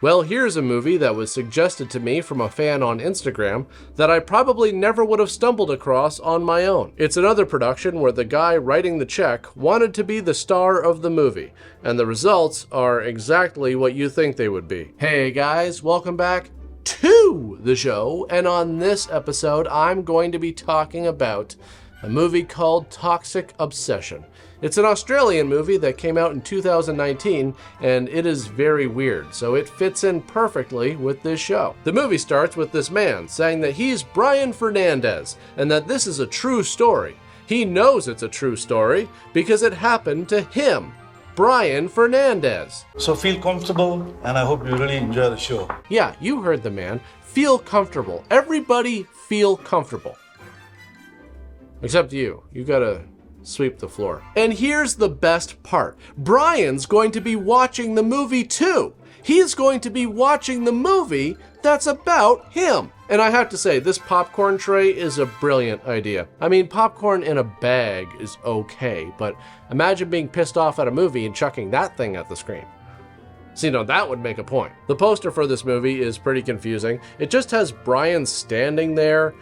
Well, here's a movie that was suggested to me from a fan on Instagram that I probably never would have stumbled across on my own. It's another production where the guy writing the check wanted to be the star of the movie, and the results are exactly what you think they would be. Hey guys, welcome back to the show, and on this episode, I'm going to be talking about a movie called Toxic Obsession. It's an Australian movie that came out in 2019, and it is very weird, so it fits in perfectly with this show. The movie starts with this man saying that he's Brian Fernandez, and that this is a true story. He knows it's a true story because it happened to him, Brian Fernandez. So feel comfortable, and I hope you really enjoy the show. Yeah, you heard the man. Feel comfortable. Everybody feel comfortable. Except you. You gotta sweep the floor. And here's the best part. Brian's going to be watching the movie too. He's going to be watching the movie that's about him. And I have to say, this popcorn tray is a brilliant idea. I mean, popcorn in a bag is okay, but imagine being pissed off at a movie and chucking that thing at the screen. So, that would make a point. The poster for this movie is pretty confusing. It just has Brian standing there,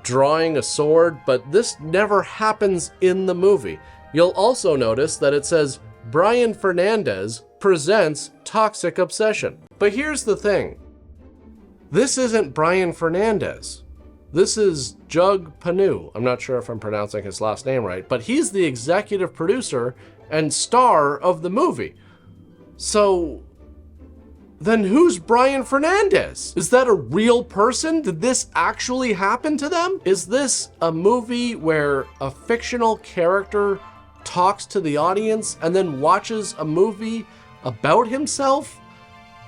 drawing a sword, but this never happens in the movie. You'll also notice that it says Brian Fernandez presents Toxic Obsession. But here's the thing. This isn't Brian Fernandez. This is Jug Panu. I'm not sure if I'm pronouncing his last name right, but he's the executive producer and star of the movie. So then who's Brian Fernandez? Is that a real person? Did this actually happen to them? Is this a movie where a fictional character talks to the audience and then watches a movie about himself?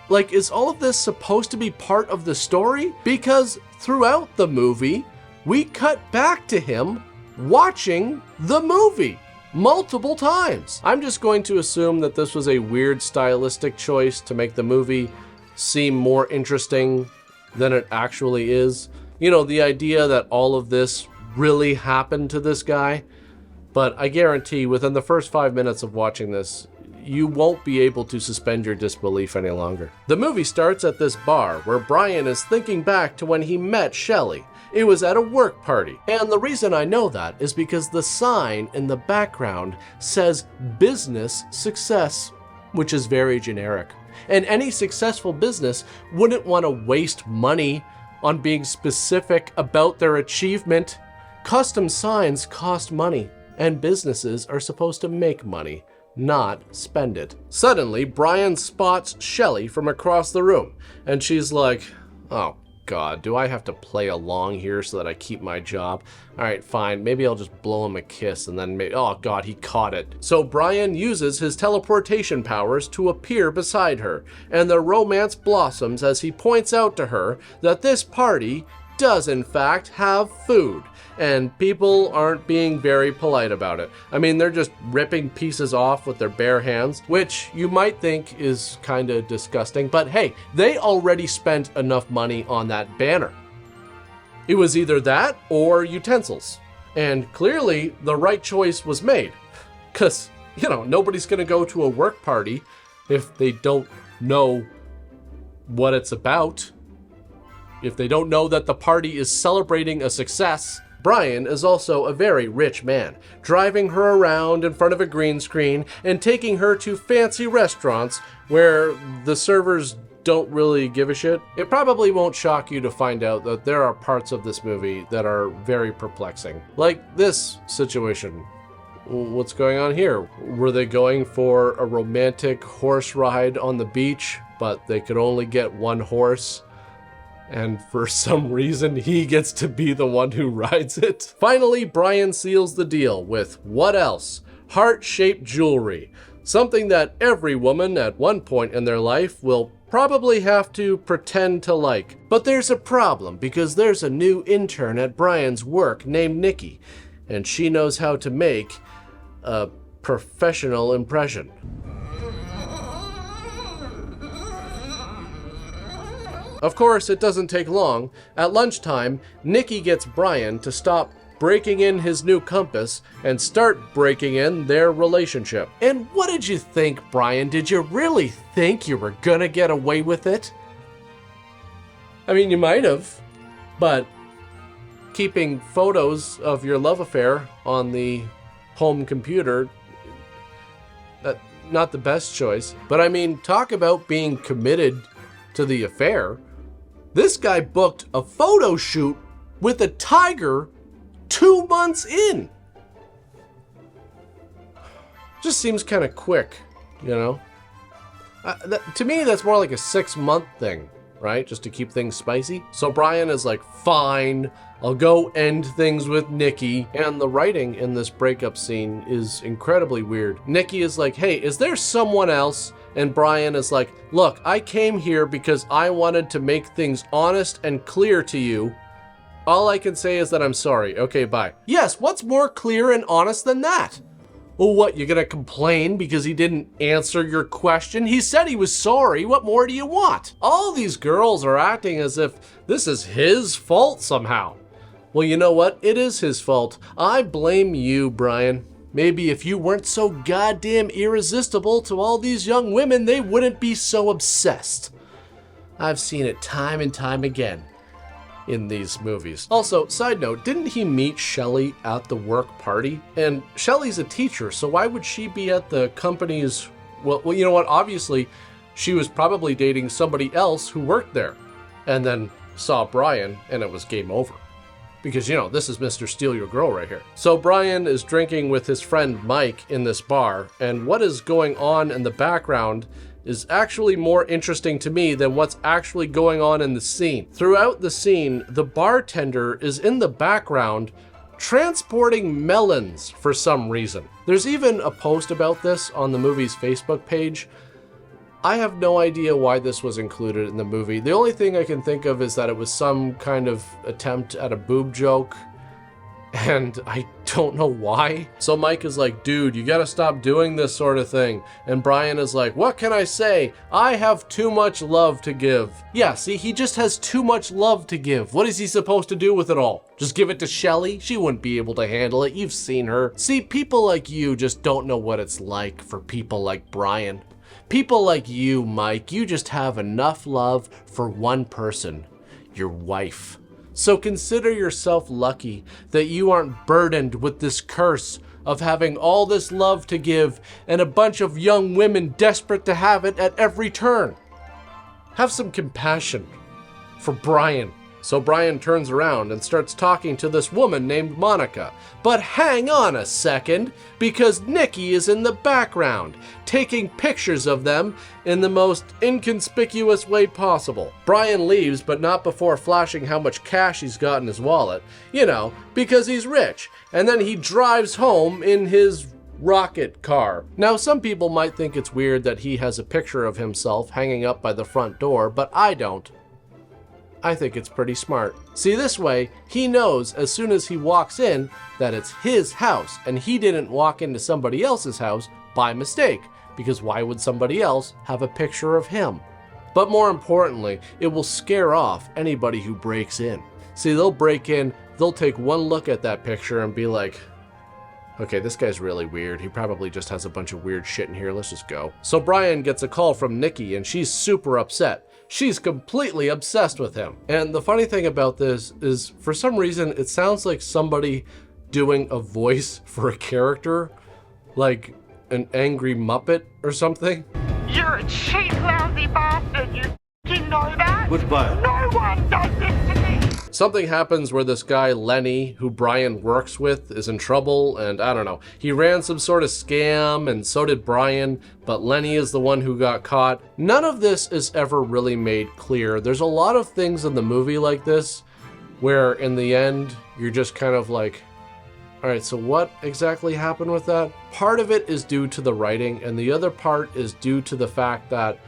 Like, is all of this supposed to be part of the story? Because throughout the movie, we cut back to him watching the movie multiple times. I'm just going to assume that this was a weird stylistic choice to make the movie seem more interesting than it actually is. The idea that all of this really happened to this guy. But I guarantee within the first 5 minutes of watching this, you won't be able to suspend your disbelief any longer. The movie starts at this bar where Brian is thinking back to when he met Shelley. It was at a work party. And the reason I know that is because the sign in the background says business success, which is very generic. And any successful business wouldn't want to waste money on being specific about their achievement. Custom signs cost money, and businesses are supposed to make money, not spend it. Suddenly, Brian spots Shelley from across the room, and she's like, oh God, do I have to play along here so that I keep my job? All right, fine. Maybe I'll just blow him a kiss and then oh God, he caught it. So Brian uses his teleportation powers to appear beside her, and their romance blossoms as he points out to her that this party does in fact have food, and people aren't being very polite about it. I mean, they're just ripping pieces off with their bare hands, which you might think is kind of disgusting, but hey, they already spent enough money on that banner. It was either that or utensils, and clearly the right choice was made, because, nobody's gonna go to a work party if they don't know what it's about. If they don't know that the party is celebrating a success. Brian is also a very rich man, driving her around in front of a green screen and taking her to fancy restaurants where the servers don't really give a shit. It probably won't shock you to find out that there are parts of this movie that are very perplexing. Like this situation. What's going on here? Were they going for a romantic horse ride on the beach, but they could only get one horse? And for some reason, he gets to be the one who rides it. Finally, Brian seals the deal with what else? Heart-shaped jewelry. Something that every woman at one point in their life will probably have to pretend to like. But there's a problem because there's a new intern at Brian's work named Nikki, and she knows how to make a professional impression. Of course, it doesn't take long. At lunchtime, Nikki gets Brian to stop breaking in his new compass and start breaking in their relationship. And what did you think, Brian? Did you really think you were gonna get away with it? I mean, you might have, but keeping photos of your love affair on the home computer, not the best choice. But I mean, talk about being committed to the affair. This guy booked a photo shoot with a tiger 2 months in. Just seems kind of quick, you know? To me, that's more like a 6-month thing, right? Just to keep things spicy. So Brian is like, fine, I'll go end things with Nikki. And the writing in this breakup scene is incredibly weird. Nikki is like, hey, is there someone else? And Brian is like, look, I came here because I wanted to make things honest and clear to you. All I can say is that I'm sorry. Okay, bye. Yes, what's more clear and honest than that? Well, what, you're gonna complain because he didn't answer your question? He said he was sorry. What more do you want? All these girls are acting as if this is his fault somehow. Well, you know what? It is his fault. I blame you, Brian. Maybe if you weren't so goddamn irresistible to all these young women, they wouldn't be so obsessed. I've seen it time and time again in these movies. Also, side note, didn't he meet Shelley at the work party? And Shelley's a teacher, so why would she be at the company's... Well, you know what? Obviously, she was probably dating somebody else who worked there and then saw Brian and it was game over. Because, you know, this is Mr. Steal Your Girl right here. So Brian is drinking with his friend Mike in this bar, and what is going on in the background is actually more interesting to me than what's actually going on in the scene. Throughout the scene, the bartender is in the background transporting melons for some reason. There's even a post about this on the movie's Facebook page. I have no idea why this was included in the movie. The only thing I can think of is that it was some kind of attempt at a boob joke, and I don't know why. So Mike is like, dude, you gotta stop doing this sort of thing. And Brian is like, what can I say? I have too much love to give. Yeah, see, he just has too much love to give. What is he supposed to do with it all? Just give it to Shelley? She wouldn't be able to handle it. You've seen her. See, people like you just don't know what it's like for people like Brian. People like you, Mike, you just have enough love for one person, your wife. So consider yourself lucky that you aren't burdened with this curse of having all this love to give and a bunch of young women desperate to have it at every turn. Have some compassion for Brian. So Brian turns around and starts talking to this woman named Monica. But hang on a second, because Nikki is in the background, taking pictures of them in the most inconspicuous way possible. Brian leaves, but not before flashing how much cash he's got in his wallet. You know, because he's rich. And then he drives home in his rocket car. Now, some people might think it's weird that he has a picture of himself hanging up by the front door, but I don't. I think it's pretty smart. See, this way, he knows as soon as he walks in that it's his house, and he didn't walk into somebody else's house by mistake, because why would somebody else have a picture of him? But more importantly, it will scare off anybody who breaks in. See, they'll break in, they'll take one look at that picture and be like, okay, this guy's really weird. He probably just has a bunch of weird shit in here. Let's just go. So Brian gets a call from Nikki, and she's super upset. She's completely obsessed with him. And the funny thing about this is, for some reason, it sounds like somebody doing a voice for a character, like an angry Muppet or something. You're a cheap, lousy bastard. You know that? Goodbye. No one does this to me. Something happens where this guy, Lenny, who Brian works with, is in trouble, and I don't know. He ran some sort of scam, and so did Brian, but Lenny is the one who got caught. None of this is ever really made clear. There's a lot of things in the movie like this, where in the end, you're just kind of like, all right, so what exactly happened with that? Part of it is due to the writing, and the other part is due to the fact that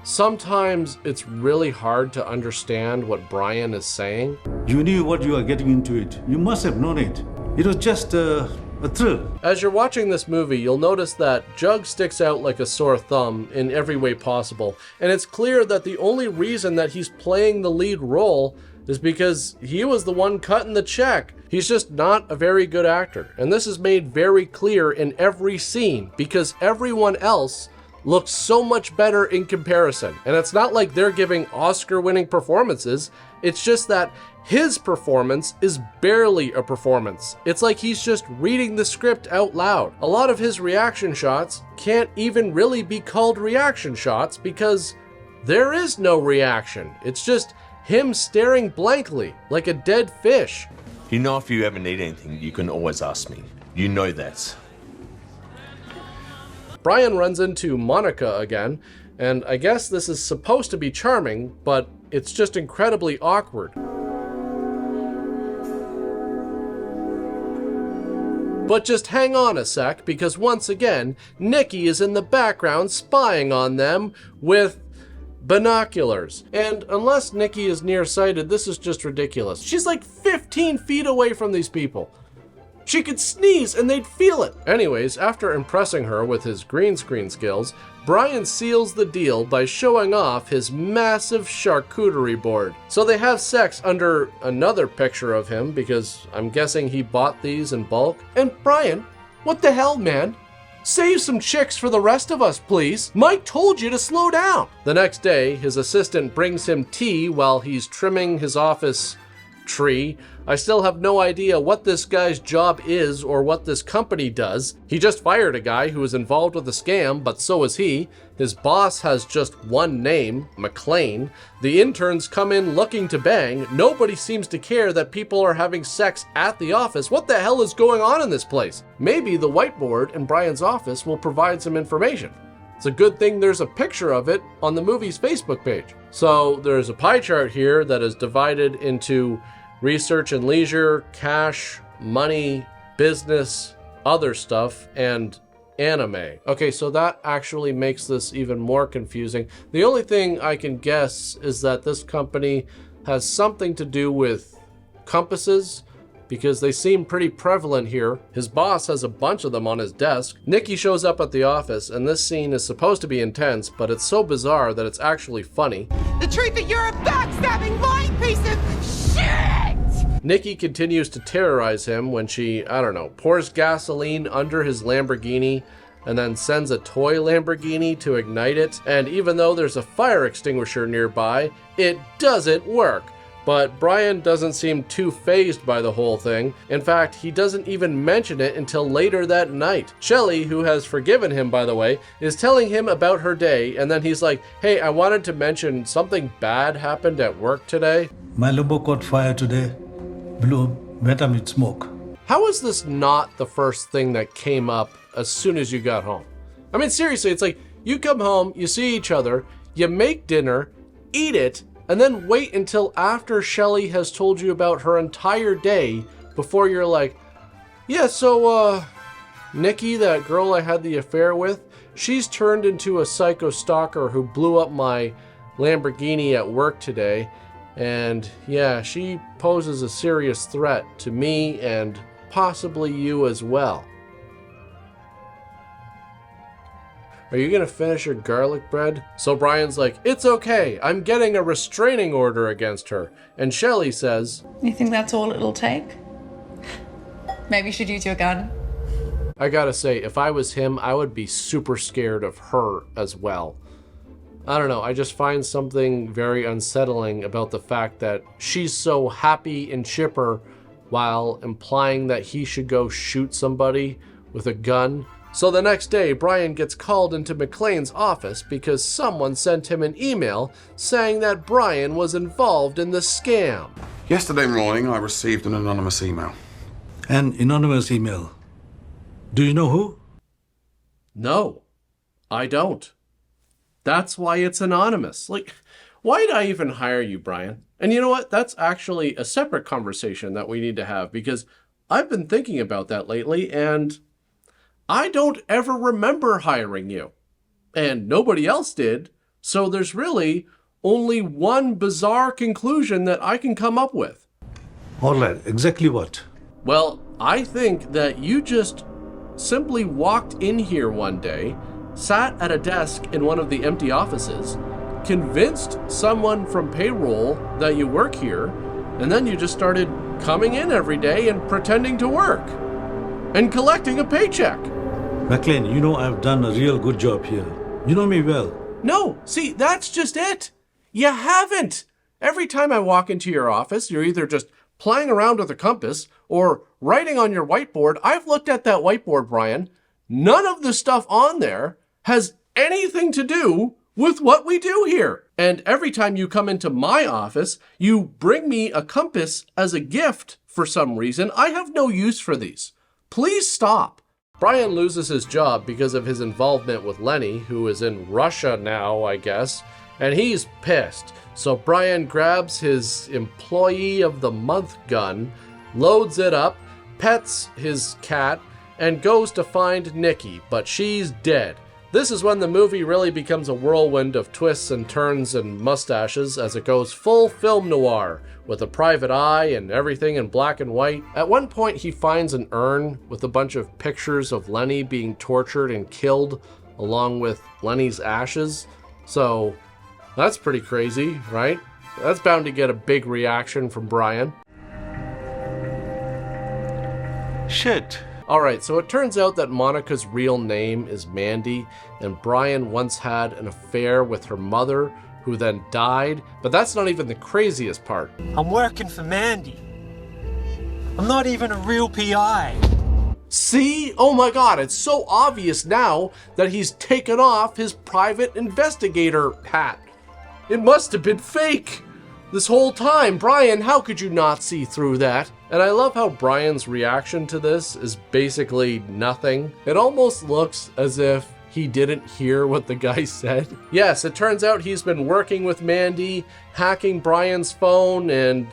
sometimes it's really hard to understand what Brian is saying. You knew what you were getting into it. You must have known it. It was just a thrill. As you're watching this movie, you'll notice that Jug sticks out like a sore thumb in every way possible. And it's clear that the only reason that he's playing the lead role is because he was the one cutting the check. He's just not a very good actor. And this is made very clear in every scene because everyone else looks so much better in comparison. And it's not like they're giving Oscar-winning performances. It's just that his performance is barely a performance. It's like he's just reading the script out loud. A lot of his reaction shots can't even really be called reaction shots because there is no reaction. It's just him staring blankly like a dead fish. You know, if you ever need anything, you can always ask me. You know that. Brian runs into Monica again, and I guess this is supposed to be charming, but it's just incredibly awkward. But just hang on a sec, because once again, Nikki is in the background spying on them with binoculars. And unless Nikki is nearsighted, this is just ridiculous. She's like 15 feet away from these people. She could sneeze and they'd feel it. Anyways, after impressing her with his green screen skills, Brian seals the deal by showing off his massive charcuterie board. So they have sex under another picture of him because I'm guessing he bought these in bulk. And Brian, what the hell, man? Save some chicks for the rest of us, please. Mike told you to slow down. The next day, his assistant brings him tea while he's trimming his office tree. I still have no idea what this guy's job is or what this company does. He just fired a guy who was involved with a scam, but so is he. His boss has just one name, McLean. The interns come in looking to bang. Nobody seems to care that people are having sex at the office. What the hell is going on in this place? Maybe the whiteboard in Brian's office will provide some information. It's a good thing there's a picture of it on the movie's Facebook page. So there's a pie chart here that is divided into research and leisure, cash, money, business, other stuff, and anime. Okay, so that actually makes this even more confusing. The only thing I can guess is that this company has something to do with compasses, because they seem pretty prevalent here. His boss has a bunch of them on his desk. Nikki shows up at the office, and this scene is supposed to be intense, but it's so bizarre that it's actually funny. The truth that you're a backstabbing lying piece of shit! Nikki continues to terrorize him when she, pours gasoline under his Lamborghini and then sends a toy Lamborghini to ignite it. And even though there's a fire extinguisher nearby, it doesn't work. But Brian doesn't seem too fazed by the whole thing. In fact, he doesn't even mention it until later that night. Shelly, who has forgiven him, by the way, is telling him about her day, and then he's like, hey, I wanted to mention something bad happened at work today. My Lambo caught fire today. Blew, went up with smoke. How is this not the first thing that came up as soon as you got home? I mean, seriously, it's like you come home, you see each other, you make dinner, eat it, and then wait until after Shelly has told you about her entire day before you're like, yeah, so, Nikki, that girl I had the affair with, she's turned into a psycho stalker who blew up my Lamborghini at work today. And yeah, she poses a serious threat to me and possibly you as well. Are you gonna finish your garlic bread? So Brian's like, it's okay, I'm getting a restraining order against her. And Shelly says, You think that's all it'll take? Maybe you should use your gun. I gotta say, if I was him, I would be super scared of her as well. I don't know, I just find something very unsettling about the fact that she's so happy and chipper while implying that he should go shoot somebody with a gun. So the next day, Brian gets called into McLean's office because someone sent him an email saying that Brian was involved in the scam. Yesterday morning, I received an anonymous email. An anonymous email. Do you know who? No, I don't. That's why it's anonymous. Like, why did I even hire you, Brian? And you know what? That's actually a separate conversation that we need to have because I've been thinking about that lately and I don't ever remember hiring you. And nobody else did. So there's really only one bizarre conclusion that I can come up with. All right, exactly what? Well, I think that you just simply walked in here one day, sat at a desk in one of the empty offices, convinced someone from payroll that you work here, and then you just started coming in every day and pretending to work and collecting a paycheck. McLean, you know I've done a real good job here. You know me well. No, see, that's just it. You haven't. Every time I walk into your office, you're either just playing around with a compass or writing on your whiteboard. I've looked at that whiteboard, Brian. None of the stuff on there has anything to do with what we do here. And every time you come into my office, you bring me a compass as a gift for some reason. I have no use for these. Please stop. Brian loses his job because of his involvement with Lenny, who is in Russia now, I guess, and he's pissed. So Brian grabs his Employee of the Month gun, loads it up, pets his cat, and goes to find Nikki, but she's dead. This is when the movie really becomes a whirlwind of twists and turns and mustaches as it goes full film noir, with a private eye and everything in black and white. At one point he finds an urn with a bunch of pictures of Lenny being tortured and killed along with Lenny's ashes. So that's pretty crazy, right? That's bound to get a big reaction from Brian. Shit. Alright, so it turns out that Monica's real name is Mandy, and Brian once had an affair with her mother, who then died, but that's not even the craziest part. I'm working for Mandy. I'm not even a real PI. See? Oh my god, it's so obvious now that he's taken off his private investigator hat. It must have been fake. This whole time, Brian, how could you not see through that? And I love how Brian's reaction to this is basically nothing. It almost looks as if he didn't hear what the guy said. Yes, it turns out he's been working with Mandy, hacking Brian's phone and,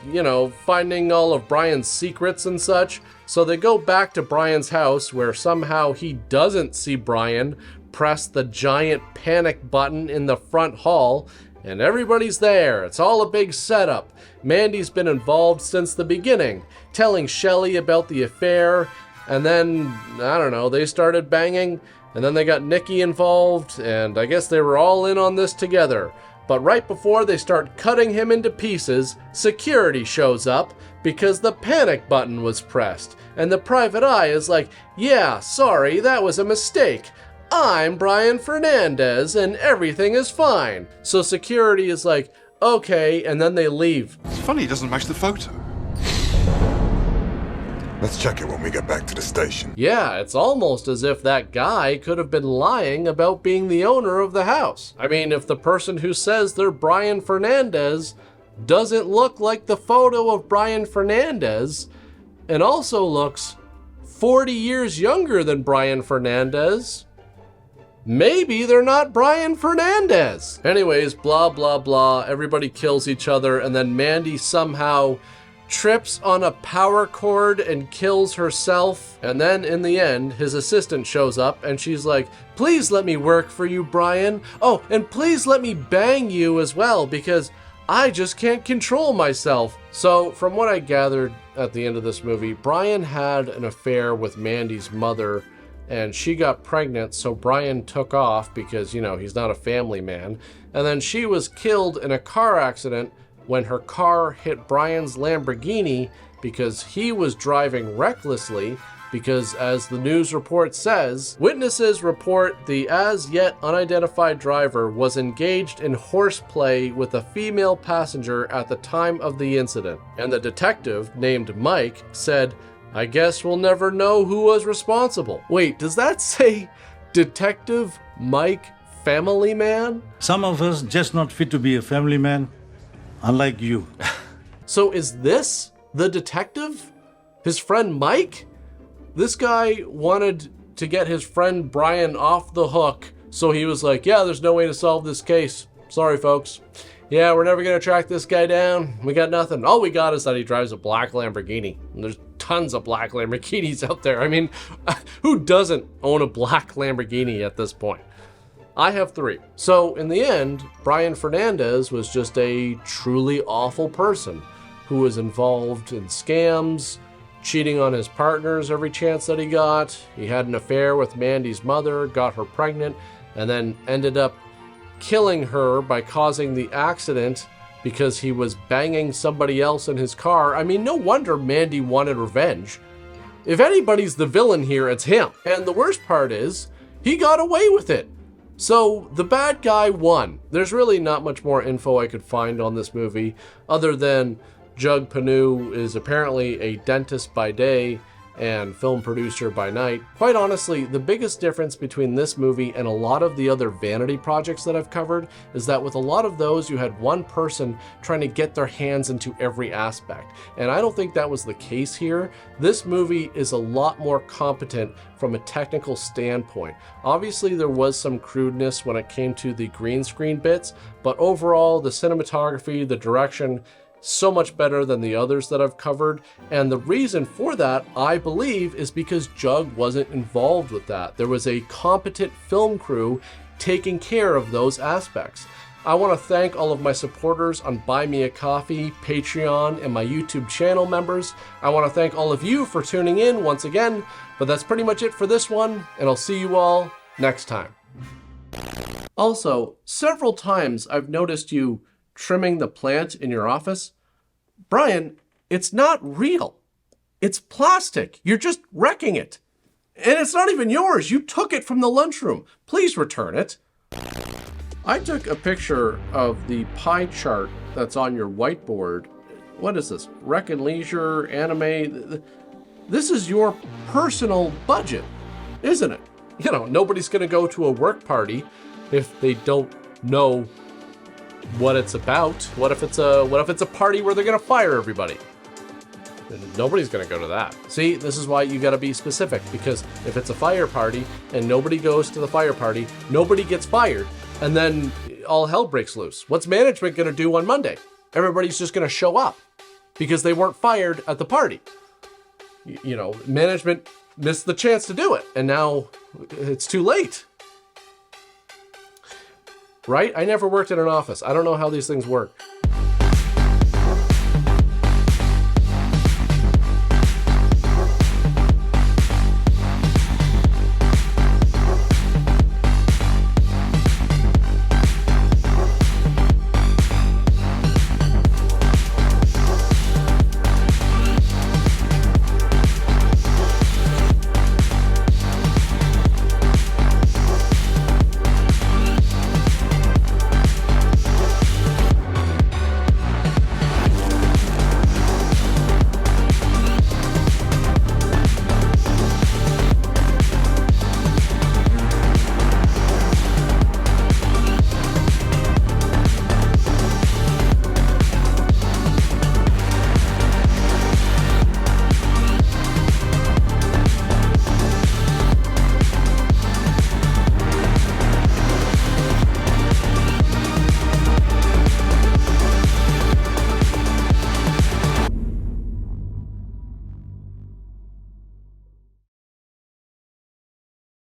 finding all of Brian's secrets and such. So they go back to Brian's house where somehow he doesn't see Brian press the giant panic button in the front hall. And everybody's there. It's all a big setup. Mandy's been involved since the beginning, telling Shelley about the affair, and then, I don't know, they started banging, and then they got Nikki involved, and I guess they were all in on this together. But right before they start cutting him into pieces, security shows up because the panic button was pressed, and the private eye is like, yeah, sorry, that was a mistake. I'm Brian Fernandez and everything is fine. So security is like, okay, and then they leave. It's funny it doesn't match the photo. Let's check it when we get back to the station. Yeah, it's almost as if that guy could have been lying about being the owner of the house. I mean, if the person who says they're Brian Fernandez doesn't look like the photo of Brian Fernandez and also looks 40 years younger than Brian Fernandez, maybe they're not Brian Fernandez. Anyways, blah, blah, blah. Everybody kills each other, and then Mandy somehow trips on a power cord and kills herself. And then in the end, his assistant shows up, and she's like, please let me work for you, Brian. Oh, and please let me bang you as well, because I just can't control myself. So from what I gathered at the end of this movie, Brian had an affair with Mandy's mother, and she got pregnant, so Brian took off because, he's not a family man. And then she was killed in a car accident when her car hit Brian's Lamborghini because he was driving recklessly because, as the news report says, witnesses report the as-yet unidentified driver was engaged in horseplay with a female passenger at the time of the incident. And the detective, named Mike, said, I guess we'll never know who was responsible. Wait, does that say Detective Mike Family Man? Some of us just not fit to be a family man, unlike you. So is this the detective? His friend Mike? This guy wanted to get his friend Brian off the hook, so he was like, yeah, there's no way to solve this case. Sorry, folks. Yeah, we're never gonna track this guy down. We got nothing. All we got is that he drives a black Lamborghini. And there's tons of black Lamborghinis out there. I mean, who doesn't own a black Lamborghini at this point? I have 3. So in the end, Brian Fernandez was just a truly awful person who was involved in scams, cheating on his partners every chance that he got. He had an affair with Mandy's mother, got her pregnant, and then ended up killing her by causing the accident because he was banging somebody else in his car. I mean, no wonder Mandy wanted revenge. If anybody's the villain here, it's him. And the worst part is, he got away with it. So the bad guy won. There's really not much more info I could find on this movie other than Jug Panu is apparently a dentist by day and film producer by night. Quite honestly, the biggest difference between this movie and a lot of the other vanity projects that I've covered is that with a lot of those, you had one person trying to get their hands into every aspect. And I don't think that was the case here. This movie is a lot more competent from a technical standpoint. Obviously, there was some crudeness when it came to the green screen bits, but overall, the cinematography, the direction, so much better than the others that I've covered. And the reason for that, I believe, is because Jug wasn't involved with that. There was a competent film crew taking care of those aspects. I want to thank all of my supporters on Buy Me a Coffee, Patreon, and my YouTube channel members. I want to thank all of you for tuning in once again, but that's pretty much it for this one, and I'll see you all next time. Also, several times I've noticed you trimming the plant in your office. Brian, it's not real. It's plastic. You're just wrecking it. And it's not even yours. You took it from the lunchroom. Please return it. I took a picture of the pie chart that's on your whiteboard. What is this? Rec and Leisure, anime. This is your personal budget, isn't it? You know, nobody's going to go to a work party if they don't know what it's about. What if it's a party where they're gonna fire everybody? Nobody's gonna go to that. See, this is why you gotta be specific, because if it's a fire party and nobody goes to the fire party, nobody gets fired, and then all hell breaks loose. What's management gonna do on Monday? Everybody's just gonna show up because they weren't fired at the party. You know, management missed the chance to do it, and now it's too late. Right? I never worked in an office. I don't know how these things work.